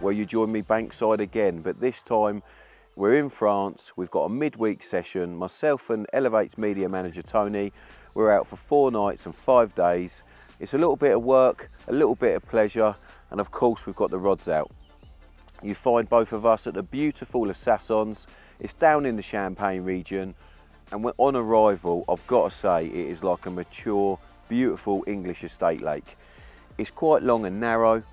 where you join me bankside again, but this time we're in France. We've got a midweek session. Myself and Elevate's media manager Tony, we're out for 4 nights and 5 days. It's a little bit of work, a little bit of pleasure, and of course we've got the rods out. You find both of us at the beautiful Les Saisons. It's down in the Champagne region, and when on arrival, I've got to say, it is like a mature, beautiful English estate lake. It's quite long and narrow.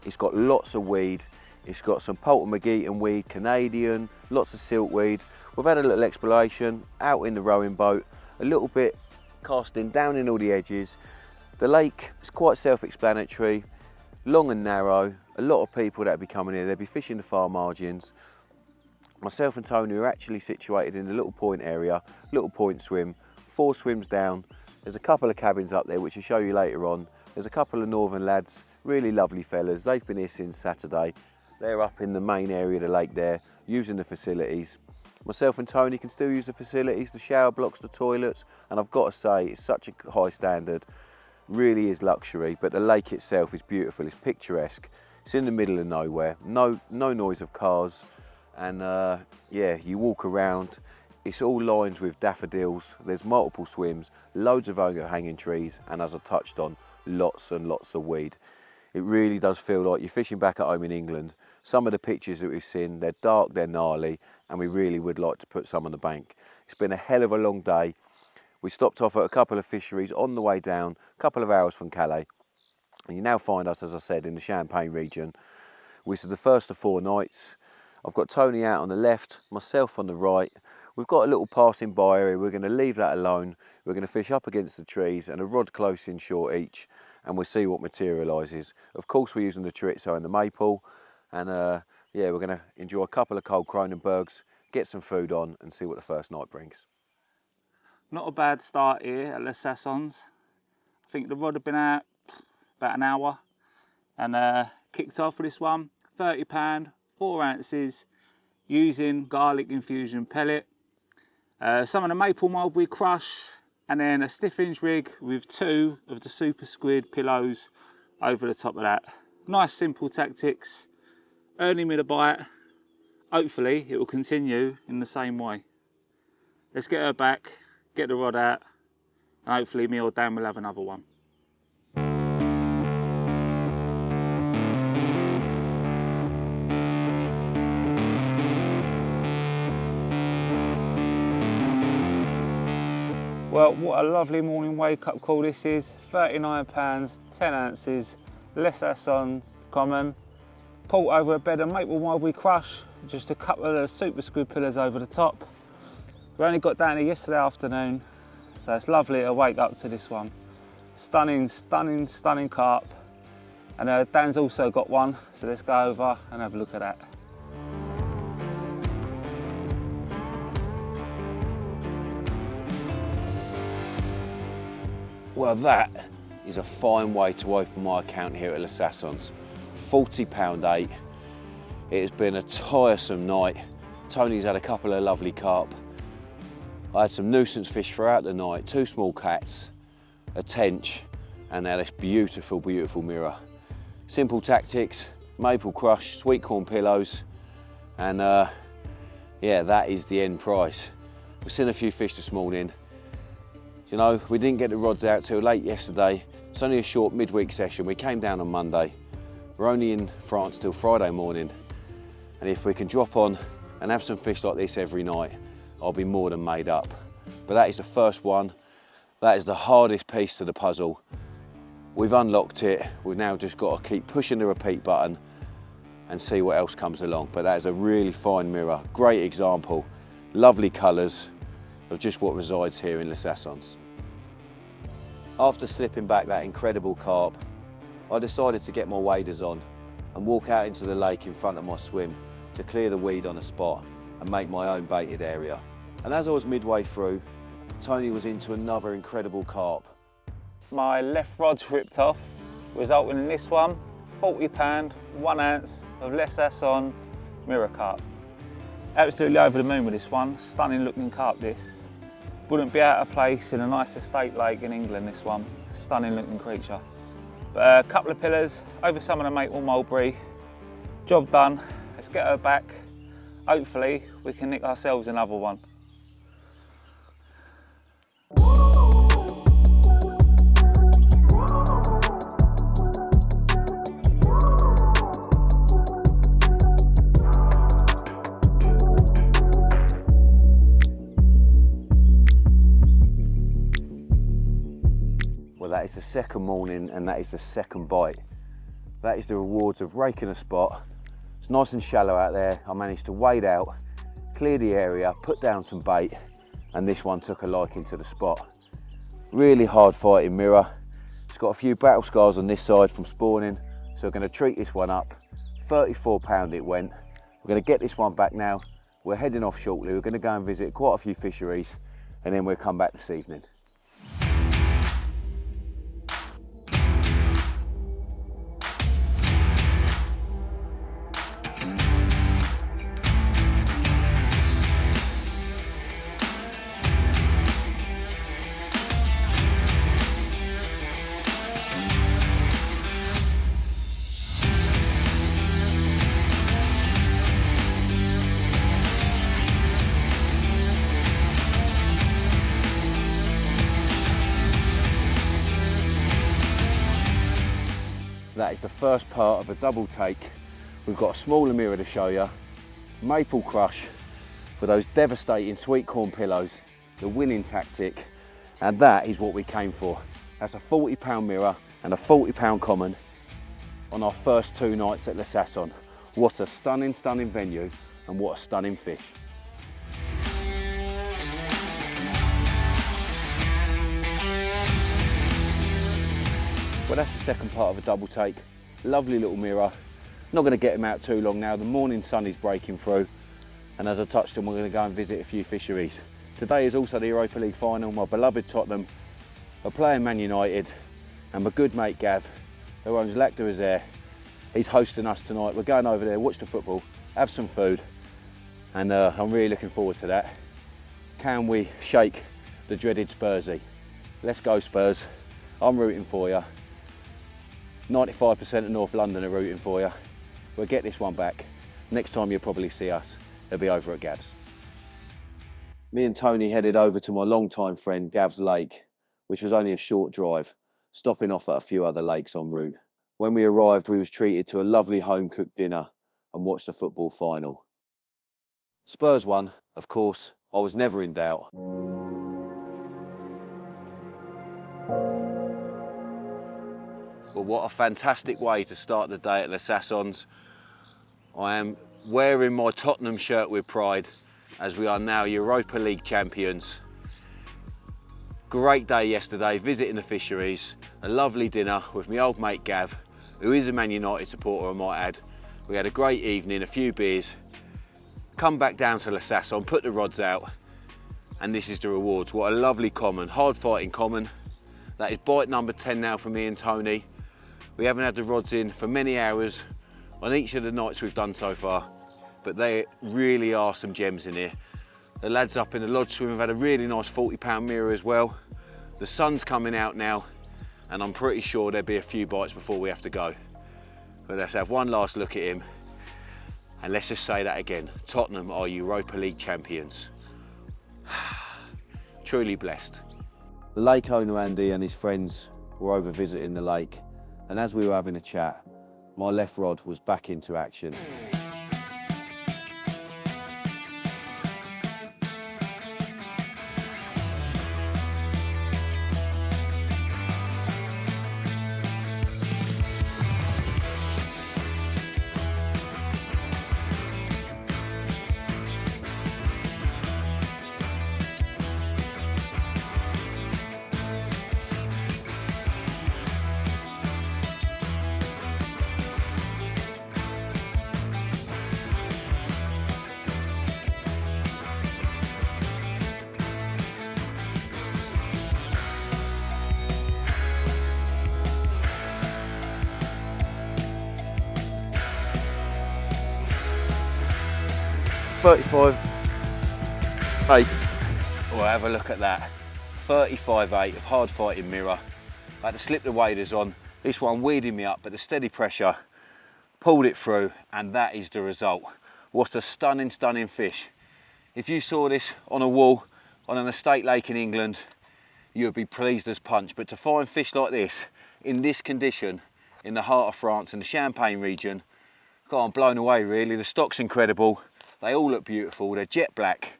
It's got lots of weed. It's got some Poltermaggiton weed, Canadian, lots of silkweed. We've had a little exploration out in the rowing boat, a little bit casting down in all the edges. The lake is quite self-explanatory, long and narrow. A lot of people that will be coming here, they'll be fishing the far margins. Myself and Tony are actually situated in the little point area, little point swim, 4 swims down. There's a couple of cabins up there which I'll show you later on. There's a couple of northern lads, really lovely fellas. They've been here since Saturday. They're up in the main area of the lake there, using the facilities. Myself and Tony can still use the facilities, the shower blocks, the toilets, and I've got to say, it's such a high standard. Really is luxury, but the lake itself is beautiful, it's picturesque. It's in the middle of nowhere, no noise of cars, and yeah, you walk around, it's all lined with daffodils, there's multiple swims, loads of overhanging trees, and as I touched on, lots and lots of weed. It really does feel like you're fishing back at home in England. Some of the pictures that we've seen, they're dark, they're gnarly, and we really would like to put some on the bank. It's been a hell of a long day. We stopped off at a couple of fisheries on the way down, a couple of hours from Calais. And you now find us, as I said, in the Champagne region. This is the first of 4 nights. I've got Tony out on the left, myself on the right. We've got a little passing by area. We're going to leave that alone. We're going to fish up against the trees and a rod close in short each, and we'll see what materialises. Of course, we're using the chorizo and the maple, and yeah, we're going to enjoy a couple of cold Kronenbergs, get some food on, and see what the first night brings. Not a bad start here at Les Saisons. I think the rod had been out about an hour, and kicked off for this one. £30, 4 ounces, using garlic infusion pellet, some of the maple mulberry crush, and then a stiff hinge rig with 2 of the super squid pillows over the top of that. Nice simple tactics, earning me the bite. Hopefully it will continue in the same way. Let's get her back, get the rod out, and hopefully me or Dan will have another one. Well, what a lovely morning wake-up call this is. £39, 10 ounces, Les Saisons common. Caught over a bed of maple mulberry crush, just a couple of the super squid pillars over the top. We only got down here yesterday afternoon, so it's lovely to wake up to this one. Stunning, stunning, stunning carp. And Dan's also got one, so let's go over and have a look at that. Well, that is a fine way to open my account here at Les Saisons. £40.8. It has been a tiresome night. Tony's had a couple of lovely carp. I had some nuisance fish throughout the night, 2 small cats, a tench, and now this beautiful, beautiful mirror. Simple tactics, maple crush, sweet corn pillows, and yeah, that is the end price. We've seen a few fish this morning. You know, we didn't get the rods out till late yesterday. It's only a short midweek session. We came down on Monday. We're only in France till Friday morning. And if we can drop on and have some fish like this every night, I'll be more than made up. But that is the first one. That is the hardest piece to the puzzle. We've unlocked it. We've now just got to keep pushing the repeat button and see what else comes along. But that is a really fine mirror. Great example. Lovely colours of just what resides here in Les Saisons. After slipping back that incredible carp, I decided to get my waders on and walk out into the lake in front of my swim to clear the weed on the spot and make my own baited area. And as I was midway through, Tony was into another incredible carp. My left rod's ripped off, resulting in this one, £40, 1 ounce of Les Saisons mirror carp. Absolutely over the moon with this one, stunning looking carp this. Wouldn't be out of place in a nice estate lake in England, this one. Stunning looking creature. But a couple of pillars over some of the maple mulberry, Job done. Let's get her back. Hopefully we can nick ourselves another one. Well, that is the second morning and that is the second bite. That is the rewards of raking a spot. It's nice and shallow out there. I managed to wade out, clear the area, put down some bait, and this one took a liking to the spot. Really hard fighting mirror. It's got a few battle scars on this side from spawning, so we're going to treat this one up. 34 pound it went. We're going to get this one back now. We're heading off shortly. We're going to go and visit quite a few fisheries, and then we'll come back this evening. That is the first part of a double take. We've got a smaller mirror to show you, maple crush for those devastating sweet corn pillows, the winning tactic, and that is what we came for. That's a 40 pound mirror and a 40 pound common on our first 2 nights at Les Saisons. What a stunning, stunning venue, and what a stunning fish. Well, that's the second part of a double take. Lovely little mirror. Not going to get him out too long now. The morning sun is breaking through. And as I touched on, we're going to go and visit a few fisheries. Today is also the Europa League final. My beloved Tottenham are playing Man United. And my good mate Gav, who owns Lac de Isère, he's hosting us tonight. We're going over there, watch the football, have some food. And I'm really looking forward to that. Can we shake the dreaded Spursy? Let's go Spurs. I'm rooting for you. 95% of North London are rooting for you. We'll get this one back. Next time you'll probably see us, it'll be over at Gav's. Me and Tony headed over to my longtime friend Gav's lake, which was only a short drive, stopping off at a few other lakes en route. When we arrived, we was treated to a lovely home-cooked dinner and watched the football final. Spurs won, of course. I was never in doubt. Well, what a fantastic way to start the day at Les Saisons. I am wearing my Tottenham shirt with pride, as we are now Europa League champions. Great day yesterday, visiting the fisheries, a lovely dinner with my old mate Gav, who is a Man United supporter, I might add. We had a great evening, a few beers, come back down to Les Saisons, put the rods out, and this is the rewards. What a lovely common, hard fighting common. That is bite number 10 now for me and Tony. We haven't had the rods in for many hours on each of the nights we've done so far, but there really are some gems in here. The lads up in the lodge swim have had a really nice 40 pound mirror as well. The sun's coming out now, and I'm pretty sure there'll be a few bites before we have to go. But let's have one last look at him, and let's just say that again. Tottenham are Europa League champions. Truly blessed. The lake owner Andy and his friends were over visiting the lake, and as we were having a chat, my left rod was back into action. $35.8. Well, have a look at that. 35.8 of hard fighting mirror. I had to slip the waders on. This one weeding me up, but the steady pressure pulled it through, and that is the result. What a stunning, stunning fish. If you saw this on a wall on an estate lake in England, you would be pleased as punch. But to find fish like this, in this condition, in the heart of France, in the Champagne region, God, I'm blown away really. The stock's incredible. They all look beautiful. They're jet black.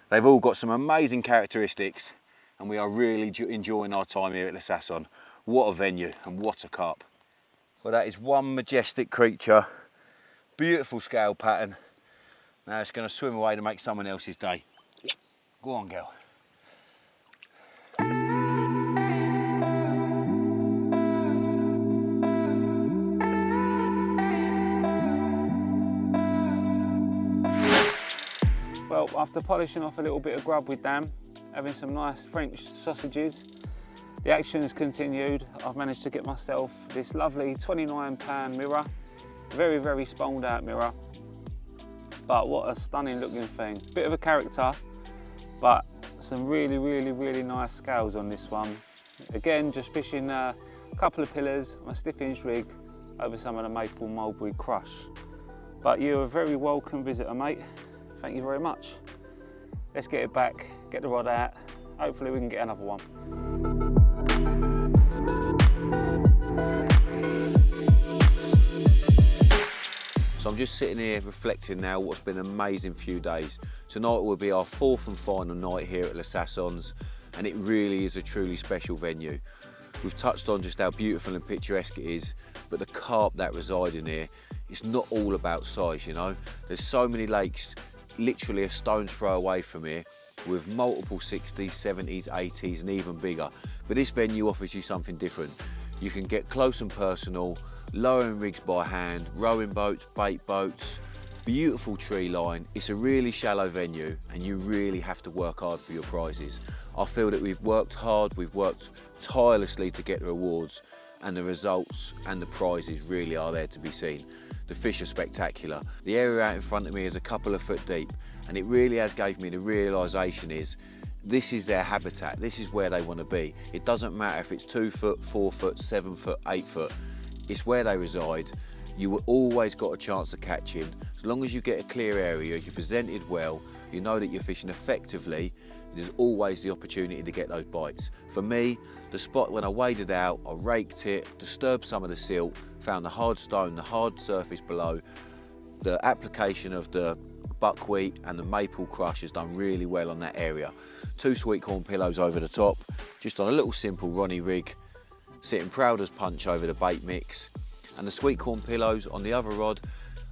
They've all got some amazing characteristics, and we are really enjoying our time here at Les Saisons. What a venue and what a carp. Well, that is one majestic creature. Beautiful scale pattern. Now it's going to swim away to make someone else's day. Go on, girl. Well, after polishing off a little bit of grub with Dan, having some nice French sausages, the action has continued. I've managed to get myself this lovely 29-pound mirror. Very, very sponged out mirror. But what a stunning looking thing. Bit of a character, but some really, really, really nice scales on this one. Again, just fishing a couple of pillars on a stiff-inch rig over some of the maple mulberry crush. But you're a very welcome visitor, mate. Thank you very much. Let's get it back, get the rod out. Hopefully we can get another one. So I'm just sitting here reflecting now what's been an amazing few days. Tonight will be our fourth and final night here at Les Saisons, and it really is a truly special venue. We've touched on just how beautiful and picturesque it is, but the carp that reside in here, it's not all about size, you know. There's so many lakes literally a stone's throw away from here with multiple 60s, 70s, 80s and even bigger. But this venue offers you something different. You can get close and personal, lowering rigs by hand, rowing boats, bait boats, beautiful tree line. It's a really shallow venue and you really have to work hard for your prizes. I feel that we've worked hard, we've worked tirelessly to get the rewards, and the results and the prizes really are there to be seen. The fish are spectacular. The area out in front of me is a couple of foot deep, and it really has gave me the realisation is this is their habitat, this is where they want to be. It doesn't matter if it's 2 foot, 4 foot, 7 foot, 8 foot, it's where they reside. You will always got a chance of catching. As long as you get a clear area, you're presented well, you know that you're fishing effectively, there's always the opportunity to get those bites. For me, the spot when I waded out, I raked it, disturbed some of the silt, found the hard stone, the hard surface below. The application of the buckwheat and the maple crush has done really well on that area. 2 sweet corn pillows over the top, just on a little simple Ronnie rig, sitting proud as punch over the bait mix. And the sweet corn pillows on the other rod,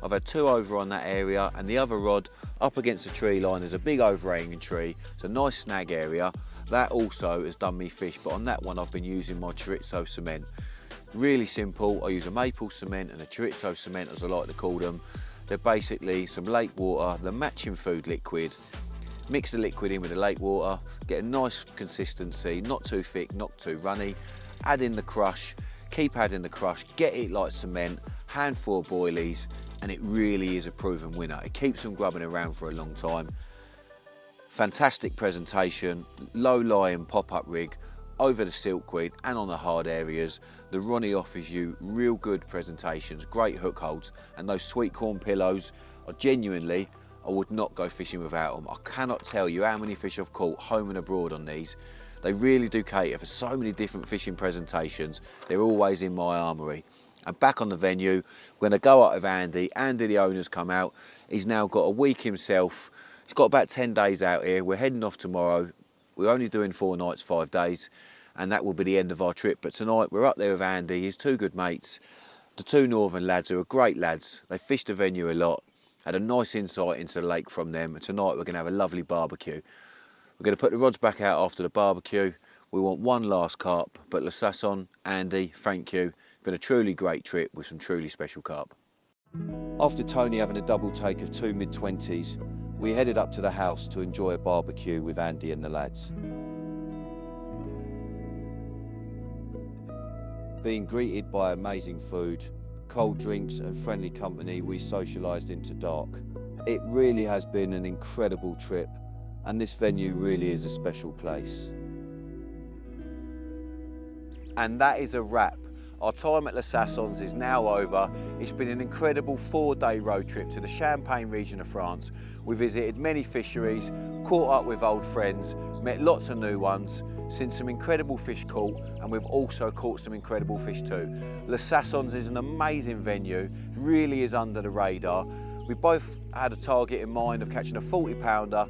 I've had 2 over on that area, and the other rod up against the tree line, there's a big overhanging tree. It's a nice snag area. That also has done me fish, but on that one I've been using my chorizo cement. Really simple, I use a maple cement and a chorizo cement as I like to call them. They're basically some lake water, the matching food liquid. Mix the liquid in with the lake water, get a nice consistency, not too thick, not too runny. Add in the crush, keep adding the crush, get it like cement, handful of boilies, and it really is a proven winner. It keeps them grubbing around for a long time. Fantastic presentation, low lying pop-up rig over the silkweed and on the hard areas. The Ronnie offers you real good presentations, great hook holds, and those sweet corn pillows are genuinely, I would not go fishing without them. I cannot tell you how many fish I've caught home and abroad on these. They really do cater for so many different fishing presentations. They're always in my armoury. And back on the venue, we're going to go up with Andy. Andy, the owner's come out. He's now got a week himself. He's got about 10 days out here. We're heading off tomorrow. We're only doing 4 nights, 5 days, and that will be the end of our trip. But tonight we're up there with Andy, his 2 good mates, the 2 northern lads who are great lads. They fish the venue a lot, had a nice insight into the lake from them, and tonight we're going to have a lovely barbecue. We're going to put the rods back out after the barbecue. We want one last carp, but Les Saisons, Andy, thank you. It's been a truly great trip with some truly special carp. After Tony having a double take of 2 mid-20s, we headed up to the house to enjoy a barbecue with Andy and the lads. Being greeted by amazing food, cold drinks and friendly company, we socialised into dark. It really has been an incredible trip, and this venue really is a special place. And that is a wrap. Our time at Les Saisons is now over. It's been an incredible 4-day road trip to the Champagne region of France. We visited many fisheries, caught up with old friends, met lots of new ones, seen some incredible fish caught, and we've also caught some incredible fish too. Les Saisons is an amazing venue, it really is under the radar. We both had a target in mind of catching a 40-pounder.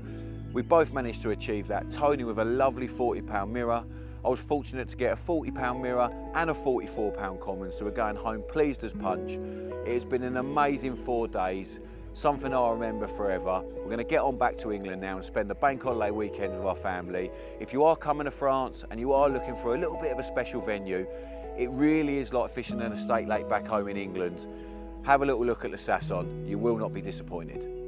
We both managed to achieve that. Tony with a lovely 40-pound mirror. I was fortunate to get a 40-pound mirror and a 44-pound common, so we're going home pleased as punch. It has been an amazing 4 days, something I'll remember forever. We're going to get on back to England now and spend a bank holiday weekend with our family. If you are coming to France and you are looking for a little bit of a special venue, it really is like fishing an estate lake back home in England. Have a little look at Les Saisons. You will not be disappointed.